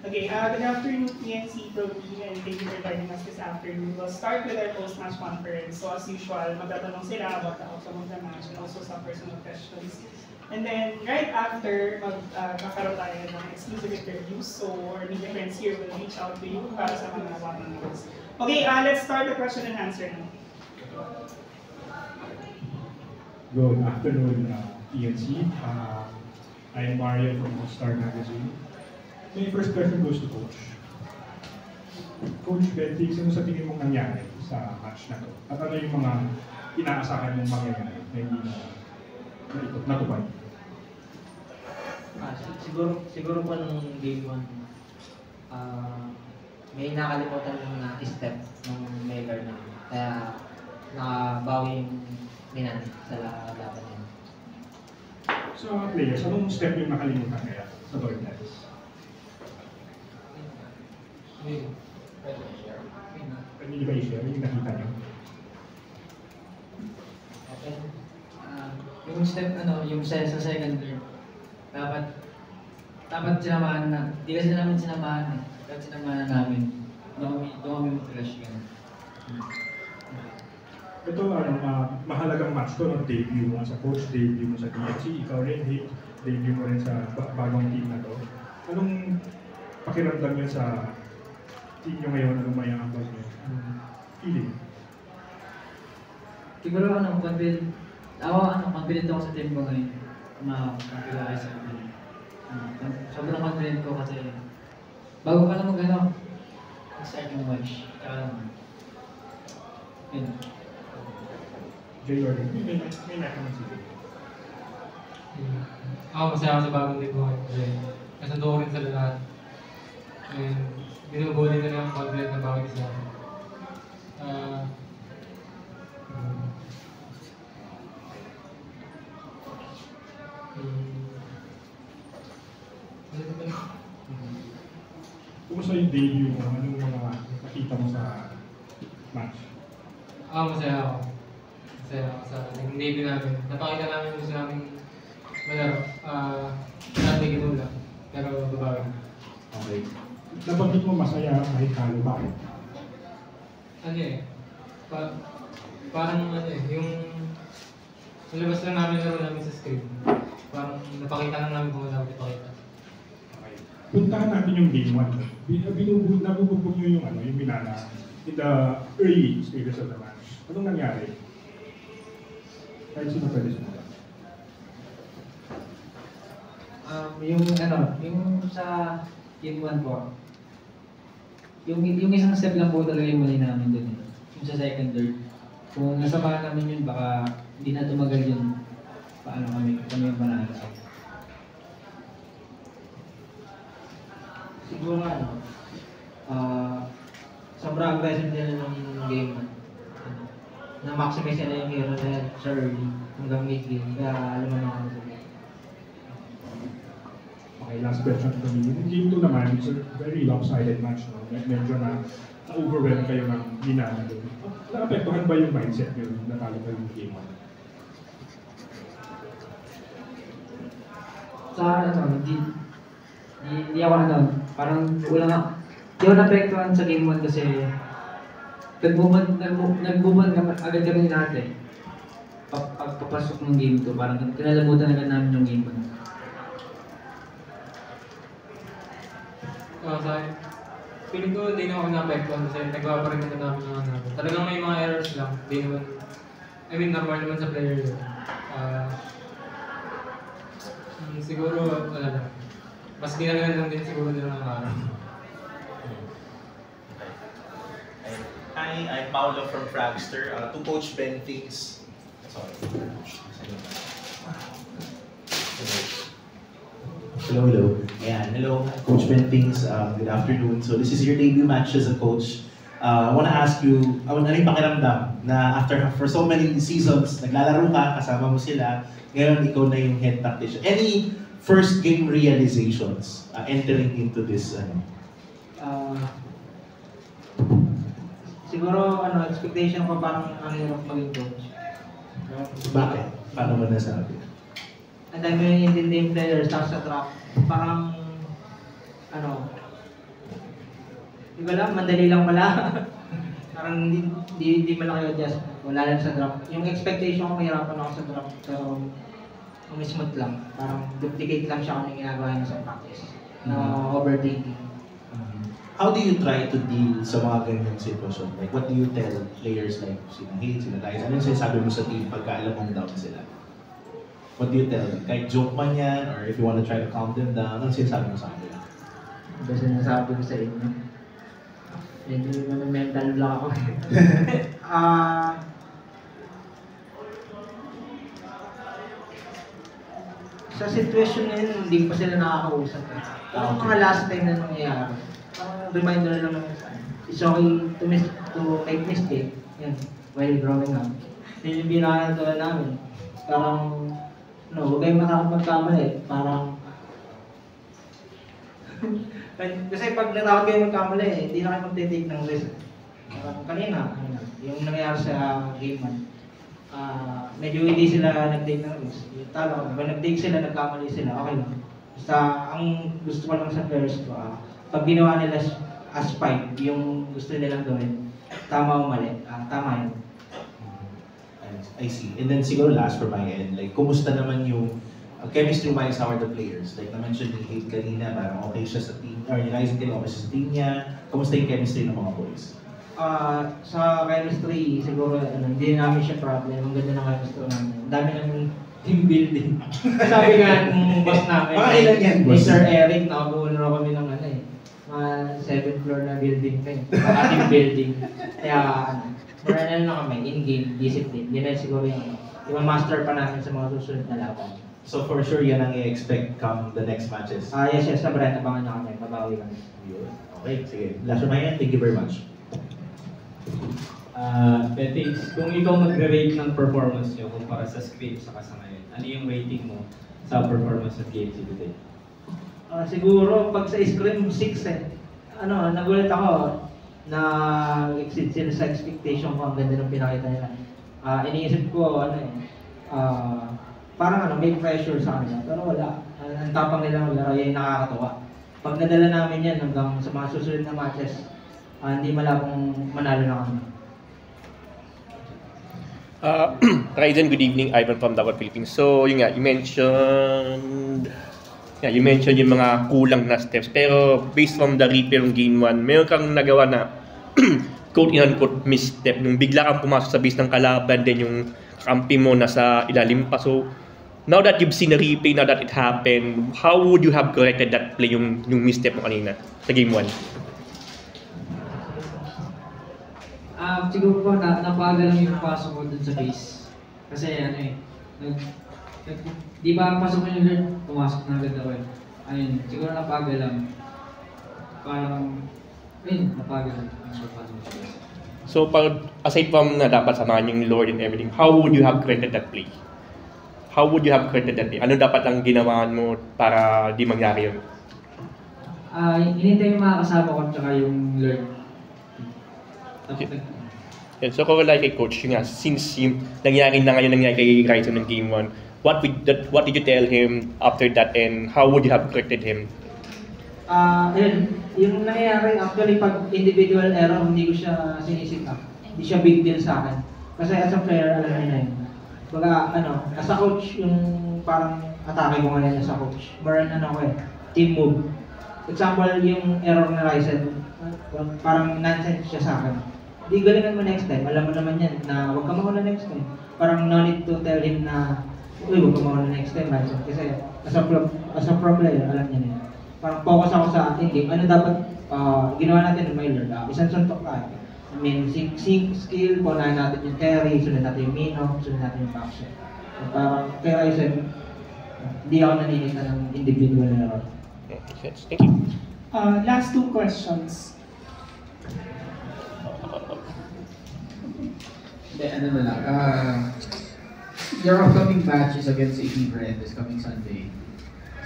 Okay, good afternoon, PNC Pro Team, and thank you for joining us this afternoon. We'll start with our post-match conference. So as usual, magtatanong sila about the outcome of the match and also some personal questions. And then right after, magkakaroon tayo ng exclusive interviews. So our media friends here will reach out to you para sa mga one-on-ones. Okay, let's start the question and answer now. Good afternoon, PNC. I'm Mario from All-Star Magazine. My first question goes to Coach. Coach Bentix, ano sa tingin mong nangyari sa match na to? At ano yung mga inaasahan mong mangyayari na hindi na natupad? Siguro po nung game 1, may nakalimutan ng step ng Mailer na. Kaya nakabawi yung Minan sa laban niya. So mga players, anong step yung nakalimutan kaya sa Lord Nets? Pwede ba i-share yung nakita niyo? Okay. Yung step, yung sa second third, dapat sinamahan na. Di kasi namin sinamahan eh. Dapat sinamahan na namin. Doon kami mag-crush yun. Ito, mahalagang match to ng debut mo sa coach, debut mo sa DFC, ikaw rin, debut mo rin sa bagong team na to. Anong pakiramdam yun sa team nyo ngayon, anong may ambag nyo? Anong feeling? Siguro confident ako sa team ko ngayon. Makakapila sa akin. Sobrang confident ko kasi bago ka lang start yung match. Yun. Jay Jordan, may nakamang sige. Ako masaya ako sa bagong team ko kasi kasundo ko rin sa lahat. And binubuli na lang ang confident ng bawat isa. Kumusta yung debut mo? Anong mga nakita mo sa match? Masaya ako. Masaya ako sa naging debut namin. Napakita namin yung gusto namin malaro. Dati ginula, pero babawi. Okay. Nabanggit mo masaya kahit talo, bakit? Parang yung nalabas lang namin laro namin sa screen. Parang napakita lang namin kung dapat ipakita. Okay. Puntahan natin yung game 1. Nabubugbog nyo yung Minana in the early stages of the match. Anong nangyari? Kahit sino pwede sumula. Yung sa game 1 po, yung isang step lang po talaga yung mali namin dun eh. Yung sa second third. Kung nasamahan namin yun, baka hindi na tumagal yun. Paano kami yung panalo. Siguro sobrang aggressive nila ng game. Na-maximize nila yung hero nila sa early hanggang mid game. Kaya alam mo naman ako. Okay, last question for me. Yung game 2 naman, it's a very lopsided match. No? Medyo na-overwhelm kayo ng Minana doon. Naapektuhan ba yung mindset nyo nung natalo kayo yung game 1? Sa hindi ako parang hindi ako naapektuhan sa game 1 kasi nag-boomad agad kami lahat eh. Pagpapasok ng game 2, parang kinalabutan agad namin yung game 1. Feeling ko hindi naman na-apektuhan kasi nagawa pa rin naman namin yung talagang may mga errors lang. Hindi naman, normal naman sa player yun. Siguro, wala lang. Mas ginagalan lang din siguro nila ng araw. Hi, I'm Paolo from Fragster. To Coach Bentix. Sorry. Hello. Ayan, hello, Coach Bentix. Good afternoon. So this is your debut match as a coach. I want to ask you, ano yung pakiramdam na for so many seasons, naglalaro ka, kasama mo sila, ngayon ikaw na yung head tactician. Any first game realizations entering into this? Siguro expectation ko parang ang hirap maging coach. Bakit? Paano mo nasabi? Ang dami yung intindihin players tapos sa track. Parang Hindi ko alam, madali lang pala. Parang di malaki adjust. Wala lang sa drop. Yung expectation ko, mahirapan ako sa drop. Pero, smooth lang. Parang duplicate lang siya kung yung ginagawa niya sa practice. Na overthinking. How do you try to deal sa mga ganyang sitwasyon? Like, what do you tell players like sila Hate, sila Liza? Ano yung sinasabi mo sa team pagka alam mong down sila? What do you tell them? Kahit joke man yan, or if you want to try to calm them down, ano sinasabi mo sa kanila? Ito sinasabi ko sa inyo. Medyo mental block ako. Sa sitwasyon na yun, hindi pa sila nakakausap. Parang mga last time na nangyayari. Parang reminder lang naman sa akin. It's okay to make mistake. Yan, while growing up. Yun yung pinakatulan namin. Parang, huwag kayong matakot magkamali. Parang, kasi pag natakot kayo magkamali, hindi na kayo magtitake ng risk. Parang kanina, yung nangyayari sa game man. Medyo hindi sila nag-take ng risk. Yung talo, diba nag-take sila, nagkamali sila, okay lang. Basta, ang gusto ko lang sa players ko, pag ginawa nila as fight, yung gusto nilang gawin, tama o mali, tama yun. I see. And then siguro last for my end, like, kumusta naman yung chemistry-wise, how are the players? Like, na-mention ni Hate kanina, parang okay siya sa team, or yung Liza din okay siya sa team niya. Kumusta yung chemistry ng mga boys? Sa chemistry, siguro, hindi namin siya problem. Ang ganda ng chemistry namin. Ang dami namin team building. Sabi nga ng boss namin, ilan yan, boss? Mr. Eric, nakabuo na kami ng 7th floor na building pa yun. Team building. Kaya, more na kami, in-game, discipline. Yun na siguro yung master pa namin sa mga susunod na laban. So for sure, yan ang i-expect come the next matches? Yes, sa Brent, abangan na kami, babawi kami. Okay, sige. Last for my end, thank you very much. Betix, kung ikaw magre-rate ng performance nyo kumpara sa script sa ngayon, ano yung rating mo sa performance of GMC today? Siguro, pag sa scrim, 6 nagulat ako na exceed sila sa expectation ko, ang ganda ng pinakita nila. Iniisip ko, parang may pressure sa kanila, pero wala. Ang tapang nila maglaro, yung nakakatawa. Pag nadala namin yan hanggang sa mga susunod na matches, hindi malabong manalo na kami. Raiden, good evening. Ivan from Davao, Philippines. So, yun nga, you mentioned yung mga kulang na steps. Pero, based from the replay ng Game 1, meron kang nagawa na quote-in-unquote misstep. Nung bigla kang pumasok sa base ng kalaban, then yung kampi mo nasa ilalim pa. So, now that you've seen the replay, now that it happened, how would you have corrected that play, yung misstep mo kanina sa Game 1? Siguro po, napagal lang yung pasok ko dun sa base. Kasi di ba pasok mo yung learn, pumasok na agad ako eh. Ayun, siguro napagal lang. Parang, napagal lang. So, aside from na dapat samahan yung Lord and everything, how would you have corrected that play? How would you have corrected that play? Ano dapat ang ginawa mo para di mangyari yun? Hinintay yung mga kasama ko tsaka yung Lord. Okay. Yeah, so kung like kay Coach, nga, since nangyari kay Ryzen ng Game 1, what did you tell him after that and how would you have corrected him? Yung nangyayari, actually pag individual error, hindi ko siya sinisita. Hindi siya big deal sa akin. Kasi as a player, alam niyo na yun. As a coach, yung parang atake ko ngayon as a coach. More team move. Example, yung error na Ryzen, parang nonsense siya sa akin. Di galingan mo next time. Alam mo naman yan na huwag ka mauna next time. Parang no need to tell him na huwag ka mauna next time. Kasi as a pro player, alam niya na. Parang focus ako sa ating game. Ano dapat ginawa natin ng Mailer? Isang suntok ka. Sync skill, punahan natin yung carry, sunod natin yung mino, sunod natin yung backshot. So, parang kay Ryzen, hindi ako naninita ng individual error. Yes, thank you. Last 2 questions. Your upcoming match is against AP Brand this coming Sunday.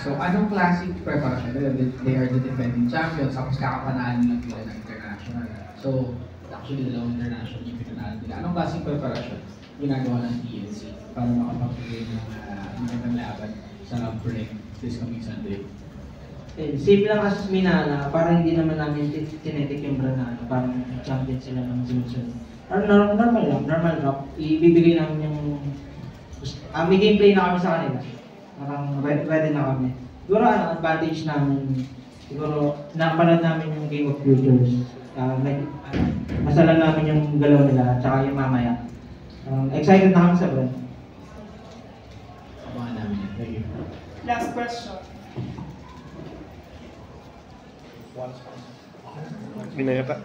So, anong classic preparation? They are the defending champions, tapos kakapanaan lang nila ng international. So, actually, dalawang international yung pinanaan nila. Anong classic preparation ginagawa ng TNC para makapagbigay ng magandang laban sa break this coming Sunday? Same lang kasi sa Minana, parang hindi naman namin tinetik yung brand na parang champion sila ng sunod-sunod. Normal lang, normal rock. Ibibigay namin yung... may gameplay na kami sa kanila. Parang ready na kami. Siguro advantage namin, siguro napanood namin yung Game of Futures. Masalan namin yung galaw nila, tsaka yung mamaya. Excited na kami sa brand. Abangan namin yan. Thank you. Last question. Binaya pa.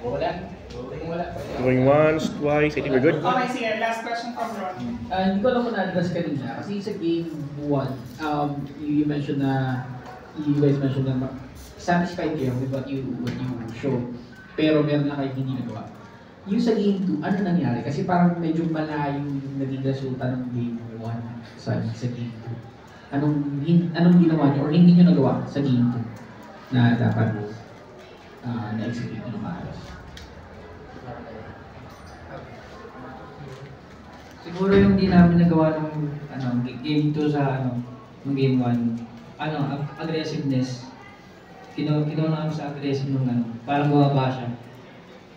Wala. Going once, twice, I think we're good. Okay, sige. Last question from Ron. Hindi ko alam kung na-address kanina. Kasi sa game 1, you mentioned na, you guys mentioned na satisfied kayo with what you showed. Pero meron na kayo hindi nagawa. Yung sa game 2, ano nangyari? Kasi parang medyo malayo yung naging resulta ng game 1 sa game 2. Anong ginawa niyo or hindi niyo nagawa sa game 2 na dapat na-execute ng maayos? Siguro yung di namin nagawa ng game 2 sa ng game 1, aggressiveness. Kinuha namin sa aggressive nung parang bumaba siya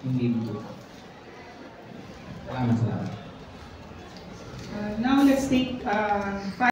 ng game 2. Salamat. Now let's take